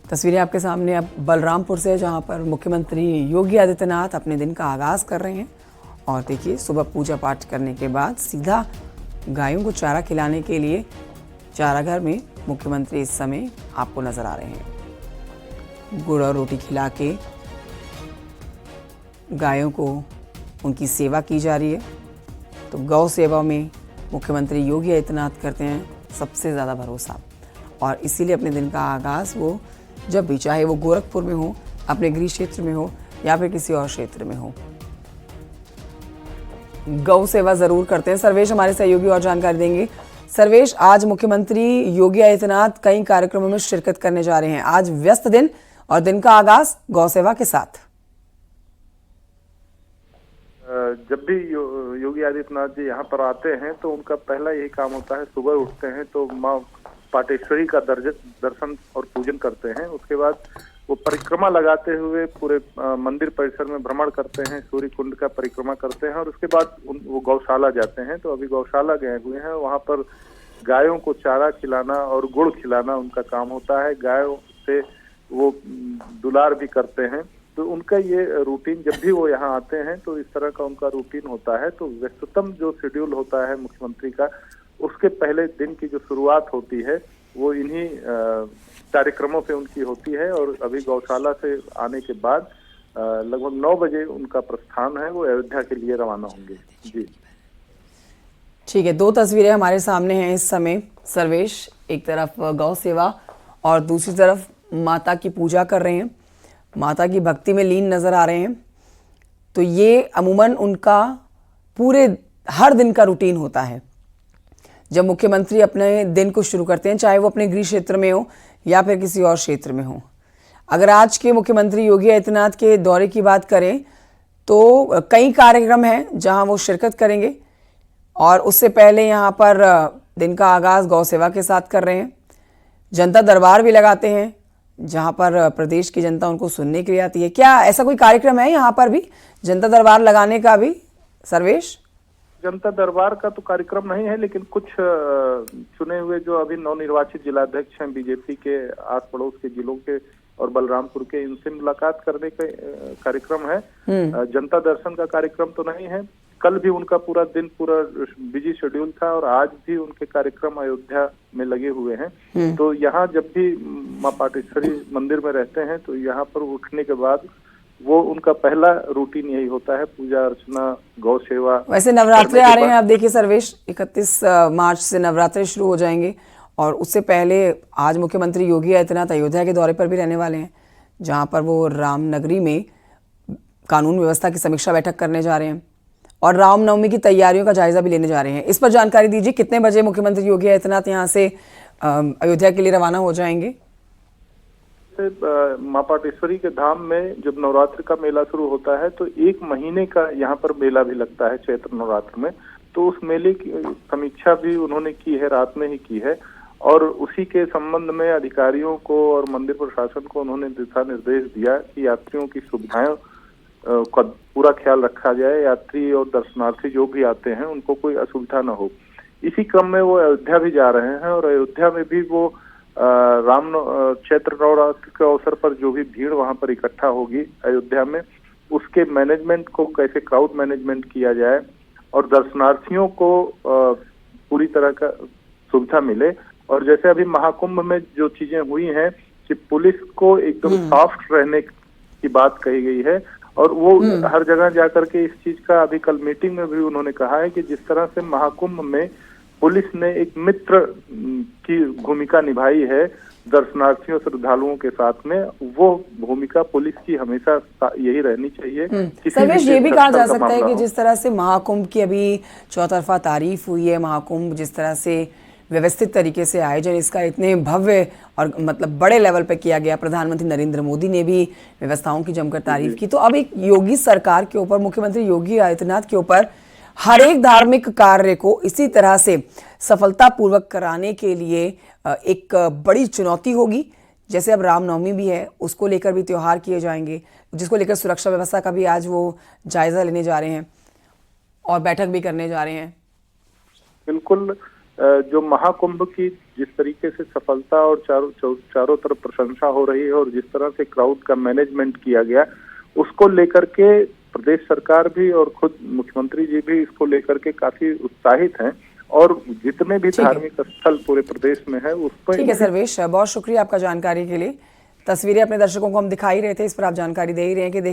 तस्वीरें आपके सामने अब बलरामपुर से, जहां पर मुख्यमंत्री योगी आदित्यनाथ अपने दिन का आगाज कर रहे हैं। और देखिए, सुबह पूजा पाठ करने के बाद सीधा गायों को चारा खिलाने के लिए चाराघर में मुख्यमंत्री इस समय आपको नजर आ रहे हैं। गुड़ और रोटी खिला के गायों को उनकी सेवा की जा रही है। तो गौ सेवा में मुख्यमंत्री योगी आदित्यनाथ करते हैं सबसे ज़्यादा भरोसा, और इसीलिए अपने दिन का आगाज़ वो जब भी, चाहे वो गोरखपुर में हो, अपने गृह क्षेत्र में हो या फिर किसी और क्षेत्र में हो, गौ सेवा जरूर करते हैं। सर्वेश हमारे सहयोगी और जानकारी देंगे। सर्वेश, आज मुख्यमंत्री योगी आदित्यनाथ कई कार्यक्रमों में शिरकत करने जा रहे हैं। आज व्यस्त दिन और दिन का आगाज गौ सेवा के साथ। जब भी योगी आदित्यनाथ जी यहाँ पर आते हैं तो उनका पहला यही काम होता है, सुबह उठते हैं तो माँ पाटेश्वरी का दर्शन और पूजन करते हैं। उसके बाद वो परिक्रमा लगाते हुए पूरे मंदिर परिसर में भ्रमण करते हैं, सूर्य कुंड का परिक्रमा करते हैं और उसके बाद वो गौशाला जाते हैं। तो अभी गौशाला गए हुए हैं, वहाँ पर गायों को चारा खिलाना और गुड़ खिलाना उनका काम होता है। गायों से वो दुलार भी करते हैं। तो उनका ये रूटीन, जब भी वो यहाँ आते हैं तो इस तरह का उनका रूटीन होता है। तो व्यस्ततम जो शेड्यूल होता है मुख्यमंत्री का, उसके पहले दिन की जो शुरुआत होती है वो इन्हीं कार्यक्रमों से उनकी होती है। और अभी गौशाला से आने के बाद लगभग 9 बजे उनका प्रस्थान है, वो अयोध्या के लिए रवाना होंगे। जी ठीक है, 2 तस्वीरें हमारे सामने हैं इस समय सर्वेश। एक तरफ गौ सेवा और दूसरी तरफ माता की पूजा कर रहे हैं, माता की भक्ति में लीन नजर आ रहे हैं। तो ये अमूमन उनका पूरे हर दिन का रूटीन होता है जब मुख्यमंत्री अपने दिन को शुरू करते हैं, चाहे वो अपने गृह क्षेत्र में हो या फिर किसी और क्षेत्र में हो। अगर आज के मुख्यमंत्री योगी आदित्यनाथ के दौरे की बात करें तो कई कार्यक्रम हैं जहां वो शिरकत करेंगे, और उससे पहले यहाँ पर दिन का आगाज गौ सेवा के साथ कर रहे हैं। जनता दरबार भी लगाते हैं जहां पर प्रदेश की जनता उनको सुनने के लिए आती है। क्या ऐसा कोई कार्यक्रम है यहाँ पर भी जनता दरबार लगाने का भी सर्वेश? जनता दरबार का तो कार्यक्रम नहीं है, लेकिन कुछ चुने हुए जो अभी नवनिर्वाचित जिलाध्यक्ष हैं बीजेपी के आस पड़ोस के जिलों के और बलरामपुर के, इनसे मुलाकात करने का कार्यक्रम है। जनता दर्शन का कार्यक्रम तो नहीं है। कल भी उनका पूरा दिन पूरा बिजी शेड्यूल था और आज भी उनके कार्यक्रम अयोध्या में लगे हुए हैं। तो यहाँ जब भी माँ पाटेश्वरी मंदिर में रहते हैं तो यहाँ पर उठने के बाद वो उनका पहला रूटीन यही होता है, पूजा अर्चना, गौ सेवा। वैसे नवरात्रे आ रहे हैं, आप देखिए सर्वेश, 31 मार्च से नवरात्रे शुरू हो जाएंगे, और उससे पहले आज मुख्यमंत्री योगी आदित्यनाथ अयोध्या के दौरे पर भी रहने वाले हैं, जहां पर वो रामनगरी में कानून व्यवस्था की समीक्षा बैठक करने जा रहे हैं और रामनवमी की तैयारियों का जायजा भी लेने जा रहे हैं। इस पर जानकारी दीजिए, कितने बजे मुख्यमंत्री योगी आदित्यनाथ यहाँ से अयोध्या के लिए रवाना हो जाएंगे? माँ पाटेश्वरी के धाम में जब नवरात्र का मेला शुरू होता है तो 1 महीने का यहाँ पर मेला भी लगता है चैत्र नवरात्र में। तो उस मेले की समीक्षा भी उन्होंने की है, रात में ही की है, और उसी के संबंध में अधिकारियों को और मंदिर प्रशासन को उन्होंने दिशा निर्देश दिया कि यात्रियों की सुविधाएं का पूरा ख्याल रखा जाए। यात्री और दर्शनार्थी जो भी आते हैं उनको कोई असुविधा न हो। इसी क्रम में वो अयोध्या भी जा रहे हैं और अयोध्या में भी वो चैत्र नवरात्र के अवसर पर जो भी भीड़ वहां पर इकट्ठा होगी अयोध्या में, उसके मैनेजमेंट को, कैसे क्राउड मैनेजमेंट किया जाए और दर्शनार्थियों को पूरी तरह का सुविधा मिले। और जैसे अभी महाकुंभ में जो चीजें हुई हैं कि पुलिस को एकदम सॉफ्ट रहने की बात कही गई है, और वो हर जगह जाकर के इस चीज का, अभी कल मीटिंग में भी उन्होंने कहा है कि जिस तरह से महाकुंभ में पुलिस ने एक मित्र की भूमिका निभाई है दर्शनार्थियों श्रद्धालुओं के साथ में, वो भूमिका पुलिस की हमेशा यही रहनी चाहिए। सर्वेश, ये भी कहा जा सकता है कि जिस तरह से महाकुंभ की अभी चौतरफा तारीफ हुई है, महाकुंभ जिस तरह से व्यवस्थित तरीके से आयोजन इसका इतने भव्य और मतलब बड़े लेवल पे किया गया, प्रधानमंत्री नरेंद्र मोदी ने भी व्यवस्थाओं की जमकर तारीफ की। तो अब एक योगी सरकार के ऊपर, मुख्यमंत्री योगी आदित्यनाथ के ऊपर हर एक धार्मिक कार्य को इसी तरह से सफलतापूर्वक कराने के लिए एक बड़ी चुनौती होगी। जैसे अब रामनवमी भी है, उसको लेकर भी त्योहार किए जाएंगे, जिसको लेकर सुरक्षा व्यवस्था का भी आज वो जायजा लेने जा रहे हैं और बैठक भी करने जा रहे हैं। बिल्कुल, जो महाकुंभ की जिस तरीके से सफलता और चारों तरफ प्रशंसा हो रही है और जिस तरह से क्राउड का मैनेजमेंट किया गया, उसको लेकर के प्रदेश सरकार भी और खुद मुख्यमंत्री जी भी इसको लेकर के काफी उत्साहित हैं। और जितने भी धार्मिक स्थल पूरे प्रदेश में है उस पर। ठीक है सर्वेश, बहुत शुक्रिया आपका जानकारी के लिए। तस्वीरें अपने दर्शकों को हम दिखा ही रहे थे, इस पर आप जानकारी दे ही रहे हैं कि देखिए